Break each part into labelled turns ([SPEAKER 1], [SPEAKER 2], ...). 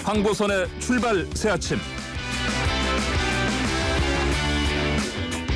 [SPEAKER 1] 황보선의 출발 새 아침.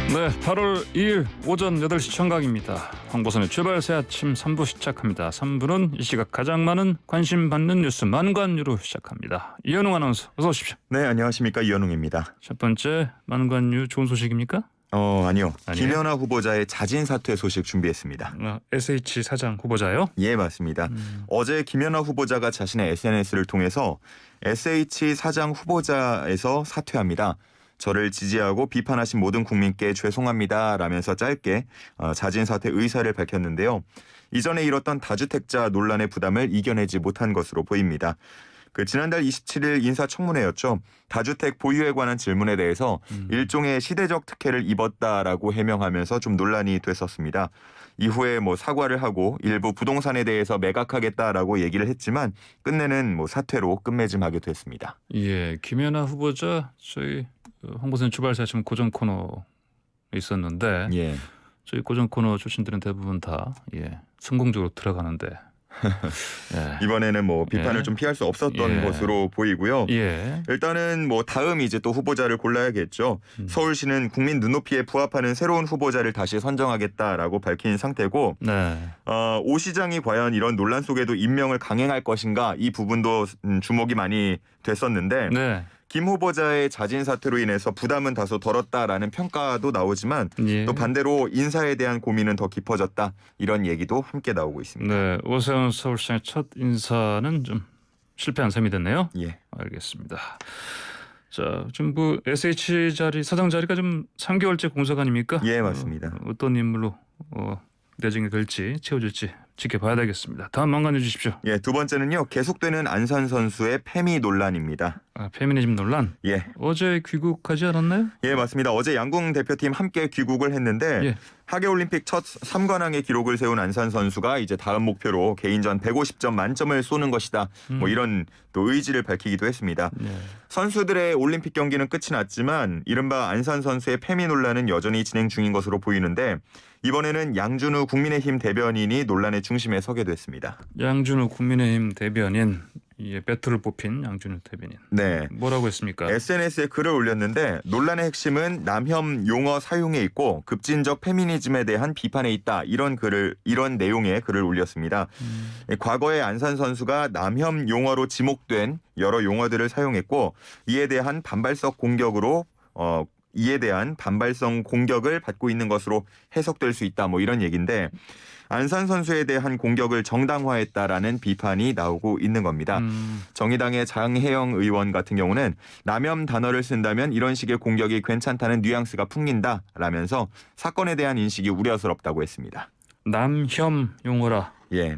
[SPEAKER 1] 네, 8월 2일 오전 8시 청각입니다. 황보선의 출발 새 아침 3부 시작합니다. 3부는 이 시각 가장 많은 관심 받는 뉴스 만관유로 시작합니다. 이현웅 아나운서 어서 오십시오.
[SPEAKER 2] 네, 안녕하십니까. 이현웅입니다.
[SPEAKER 1] 첫 번째 만관유 좋은 소식입니까?
[SPEAKER 2] 아니요.
[SPEAKER 1] 아니에요?
[SPEAKER 2] 김연아 후보자의 자진 사퇴 소식 준비했습니다.
[SPEAKER 1] SH 사장 후보자요?
[SPEAKER 2] 예, 맞습니다. 어제 김연아 후보자가 자신의 SNS를 통해서 SH 사장 후보자에서 사퇴합니다. 저를 지지하고 비판하신 모든 국민께 죄송합니다 라면서 짧게 자진 사퇴 의사를 밝혔는데요. 이전에 일었던 다주택자 논란의 부담을 이겨내지 못한 것으로 보입니다. 지난달 27일 인사청문회였죠. 다주택 보유에 관한 질문에 대해서 일종의 시대적 특혜를 입었다라고 해명하면서 좀 논란이 됐었습니다. 이후에 사과를 하고 일부 부동산에 대해서 매각하겠다라고 얘기를 했지만 끝내는 사퇴로 끝맺음하게 됐습니다.
[SPEAKER 1] 예, 김연아 후보자 저희 황보선 출발사 지금 고정 코너 있었는데
[SPEAKER 2] 예.
[SPEAKER 1] 저희 고정 코너 출신들은 대부분 다 성공적으로 들어가는데
[SPEAKER 2] 이번에는 비판을
[SPEAKER 1] 예.
[SPEAKER 2] 좀 피할 수 없었던 것으로 보이고요.
[SPEAKER 1] 예.
[SPEAKER 2] 일단은 다음 이제 또 후보자를 골라야겠죠. 서울시는 국민 눈높이에 부합하는 새로운 후보자를 다시 선정하겠다라고 밝힌 상태고
[SPEAKER 1] 네.
[SPEAKER 2] 오 시장이 과연 이런 논란 속에도 임명을 강행할 것인가 이 부분도 주목이 많이 됐었는데
[SPEAKER 1] 네.
[SPEAKER 2] 김 후보자의 자진 사퇴로 인해서 부담은 다소 덜었다라는 평가도 나오지만
[SPEAKER 1] 예.
[SPEAKER 2] 또 반대로 인사에 대한 고민은 더 깊어졌다 이런 얘기도 함께 나오고 있습니다.
[SPEAKER 1] 네, 오세훈 서울시장의 첫 인사는 좀 실패한 셈이 됐네요.
[SPEAKER 2] 예.
[SPEAKER 1] 알겠습니다. 자, 지금 SH 자리 사장 자리가 좀 3개월째 공석 아닙니까?
[SPEAKER 2] 예, 맞습니다.
[SPEAKER 1] 어떤 인물로 내정이 될지 채워질지 지켜봐야 되겠습니다. 다음 만관해 주십시오.
[SPEAKER 2] 예, 두 번째는요. 계속되는 안산 선수의 페미 논란입니다.
[SPEAKER 1] 페미니즘 논란.
[SPEAKER 2] 예.
[SPEAKER 1] 어제 귀국하지 않았나요?
[SPEAKER 2] 예, 맞습니다. 어제 양궁 대표팀 함께 귀국을 했는데
[SPEAKER 1] 예.
[SPEAKER 2] 하계올림픽 첫 3관왕의 기록을 세운 안산 선수가 이제 다음 목표로 개인전 150점 만점을 쏘는 것이다. 이런 또 의지를 밝히기도 했습니다.
[SPEAKER 1] 예.
[SPEAKER 2] 선수들의 올림픽 경기는 끝이 났지만 이른바 안산 선수의 페미 논란은 여전히 진행 중인 것으로 보이는데 이번에는 양준우 국민의힘 대변인이 논란의 중심에 서게 됐습니다.
[SPEAKER 1] 양준우 국민의힘 대변인, 배틀을 뽑힌 양준우 대변인.
[SPEAKER 2] 네.
[SPEAKER 1] 뭐라고 했습니까?
[SPEAKER 2] SNS에 글을 올렸는데 논란의 핵심은 남혐 용어 사용에 있고 급진적 페미니즘에 대한 비판에 있다. 이런 내용의 글을 올렸습니다. 과거에 안산 선수가 남혐 용어로 지목된 여러 용어들을 사용했고 이에 대한 반발성 공격을 받고 있는 것으로 해석될 수 있다. 이런 얘기인데 안산 선수에 대한 공격을 정당화했다라는 비판이 나오고 있는 겁니다. 정의당의 장혜영 의원 같은 경우는 남혐 단어를 쓴다면 이런 식의 공격이 괜찮다는 뉘앙스가 풍긴다라면서 사건에 대한 인식이 우려스럽다고 했습니다.
[SPEAKER 1] 남혐 용어라.
[SPEAKER 2] 예.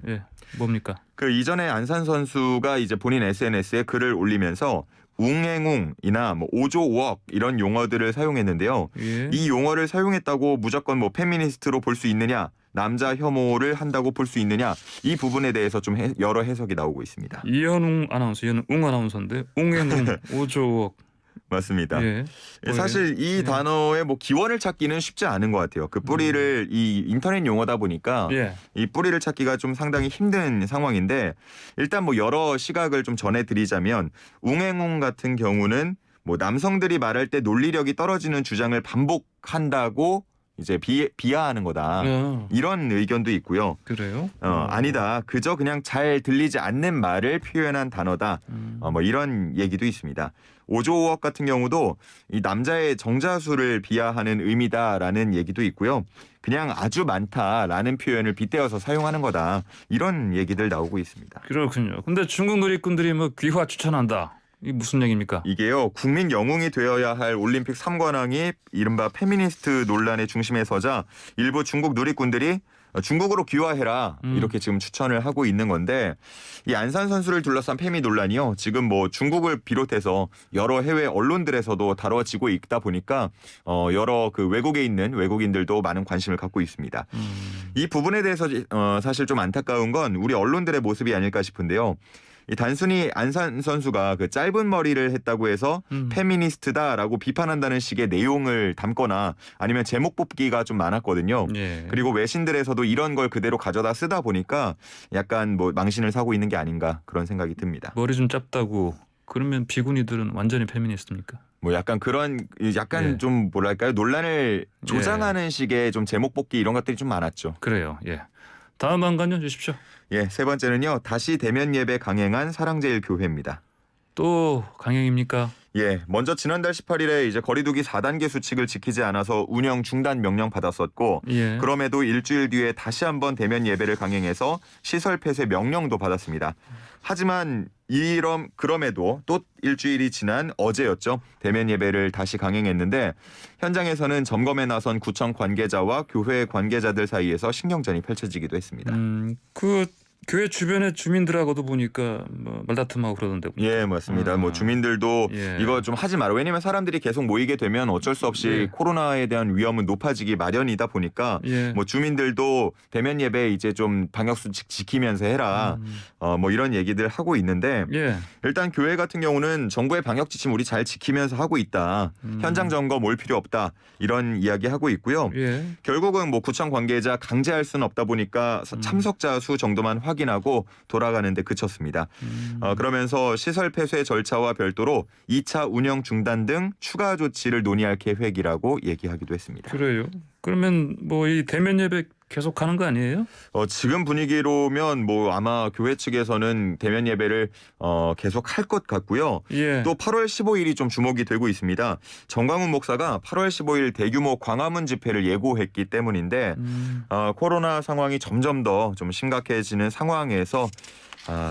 [SPEAKER 1] 뭡니까?
[SPEAKER 2] 이전에 안산 선수가 이제 본인 SNS에 글을 올리면서 웅행웅이나 5조 5억 이런 용어들을 사용했는데요.
[SPEAKER 1] 예.
[SPEAKER 2] 이 용어를 사용했다고 무조건 페미니스트로 볼 수 있느냐, 남자 혐오를 한다고 볼 수 있느냐 이 부분에 대해서 좀 여러 해석이 나오고 있습니다.
[SPEAKER 1] 이현웅 아나운서인데 웅행웅 5조
[SPEAKER 2] 맞습니다.
[SPEAKER 1] 예.
[SPEAKER 2] 사실 이 단어의 기원을 찾기는 쉽지 않은 것 같아요. 그 뿌리를 이 인터넷 용어다 보니까 이 뿌리를 찾기가 좀 상당히 힘든 상황인데 일단 여러 시각을 좀 전해드리자면 웅행웅 같은 경우는 남성들이 말할 때 논리력이 떨어지는 주장을 반복한다고 이제 비하하는 거다. 이런 의견도 있고요.
[SPEAKER 1] 그래요?
[SPEAKER 2] 아니다. 그저 그냥 잘 들리지 않는 말을 표현한 단어다. 이런 얘기도 있습니다. 5조 5억 같은 경우도 이 남자의 정자수를 비하하는 의미다라는 얘기도 있고요. 그냥 아주 많다라는 표현을 빗대어서 사용하는 거다. 이런 얘기들 나오고 있습니다.
[SPEAKER 1] 그렇군요. 근데 중국 누리꾼들이 귀화 추천한다. 이게 무슨 얘기입니까?
[SPEAKER 2] 이게요. 국민 영웅이 되어야 할 올림픽 3관왕이 이른바 페미니스트 논란의 중심에 서자 일부 중국 누리꾼들이 중국으로 귀화해라 이렇게 지금 추천을 하고 있는 건데 이 안산 선수를 둘러싼 페미 논란이요. 지금 중국을 비롯해서 여러 해외 언론들에서도 다뤄지고 있다 보니까 여러 외국에 있는 외국인들도 많은 관심을 갖고 있습니다. 이 부분에 대해서 사실 좀 안타까운 건 우리 언론들의 모습이 아닐까 싶은데요. 단순히 안산 선수가 그 짧은 머리를 했다고 해서 페미니스트다라고 비판한다는 식의 내용을 담거나 아니면 제목 뽑기가 좀 많았거든요.
[SPEAKER 1] 예.
[SPEAKER 2] 그리고 외신들에서도 이런 걸 그대로 가져다 쓰다 보니까 약간 뭐 망신을 사고 있는 게 아닌가 그런 생각이 듭니다.
[SPEAKER 1] 머리 좀 짧다고 그러면 비구니들은 완전히 페미니스트입니까?
[SPEAKER 2] 뭐 약간 그런 약간
[SPEAKER 1] 예.
[SPEAKER 2] 좀 뭐랄까요 논란을 조장하는 식의 좀 제목 뽑기 이런 것들이 좀 많았죠.
[SPEAKER 1] 그래요. 예. 다음 한간요 주십시오.
[SPEAKER 2] 예, 세 번째는요. 다시 대면 예배 강행한 사랑제일교회입니다.
[SPEAKER 1] 또 강행입니까?
[SPEAKER 2] 예, 먼저 지난달 18일에 이제 거리두기 4단계 수칙을 지키지 않아서 운영 중단 명령 받았었고
[SPEAKER 1] 예.
[SPEAKER 2] 그럼에도 일주일 뒤에 다시 한번 대면 예배를 강행해서 시설 폐쇄 명령도 받았습니다. 하지만 그럼에도 또 일주일이 지난 어제였죠. 대면 예배를 다시 강행했는데 현장에서는 점검에 나선 구청 관계자와 교회 관계자들 사이에서 신경전이 펼쳐지기도 했습니다.
[SPEAKER 1] 그 교회 주변의 주민들하고도 보니까 뭐 말다툼하고 그러던데.
[SPEAKER 2] 예, 맞습니다. 뭐 주민들도
[SPEAKER 1] 예.
[SPEAKER 2] 이거 좀 하지 마라. 왜냐면 사람들이 계속 모이게 되면 어쩔 수 없이
[SPEAKER 1] 예.
[SPEAKER 2] 코로나에 대한 위험은 높아지기 마련이다 보니까
[SPEAKER 1] 예.
[SPEAKER 2] 뭐 주민들도 대면 예배 이제 좀 방역 수칙 지키면서 해라. 뭐 이런 얘기들 하고 있는데
[SPEAKER 1] 예.
[SPEAKER 2] 일단 교회 같은 경우는 정부의 방역 지침 우리 잘 지키면서 하고 있다. 현장 점검 올 필요 없다. 이런 이야기 하고 있고요.
[SPEAKER 1] 예.
[SPEAKER 2] 결국은 뭐 구청 관계자 강제할 수는 없다 보니까 참석자 수 정도만 확인하고 돌아가는데 그쳤습니다. 그러면서 시설 폐쇄 절차와 별도로 2차 운영 중단 등 추가 조치를 논의할 계획이라고 얘기하기도 했습니다.
[SPEAKER 1] 그래요. 그러면 뭐 이 대면 예배 계속 하는 거 아니에요?
[SPEAKER 2] 지금 분위기로면 뭐 아마 교회 측에서는 대면 예배를 계속 할 것 같고요.
[SPEAKER 1] 예.
[SPEAKER 2] 또 8월 15일이 좀 주목이 되고 있습니다. 정광훈 목사가 8월 15일 대규모 광화문 집회를 예고했기 때문인데 코로나 상황이 점점 더 좀 심각해지는 상황에서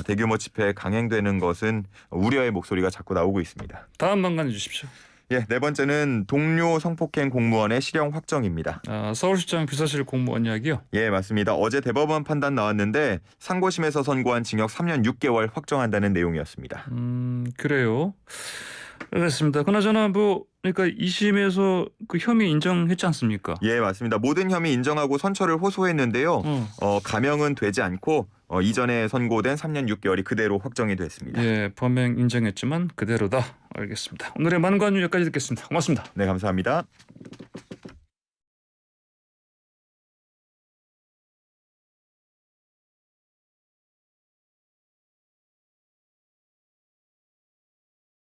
[SPEAKER 2] 대규모 집회 강행되는 것은 우려의 목소리가 자꾸 나오고 있습니다.
[SPEAKER 1] 다음 방간 주십시오.
[SPEAKER 2] 예, 네 번째는 동료 성폭행 공무원의 실형 확정입니다.
[SPEAKER 1] 서울시장 비서실 공무원 이야기요.
[SPEAKER 2] 예, 맞습니다. 어제 대법원 판단 나왔는데 상고심에서 선고한 징역 3년 6개월 확정한다는 내용이었습니다.
[SPEAKER 1] 그래요. 알겠습니다. 그나저나 뭐 그러니까 2심에서 그 혐의 인정했지 않습니까?
[SPEAKER 2] 예, 맞습니다. 모든 혐의 인정하고 선처를 호소했는데요. 감형은 되지 않고 이전에 선고된 3년 6개월이 그대로 확정이 됐습니다.
[SPEAKER 1] 예, 범행 인정했지만 그대로다. 알겠습니다. 오늘의 만관유 여기까지 듣겠습니다. 고맙습니다.
[SPEAKER 2] 네, 감사합니다.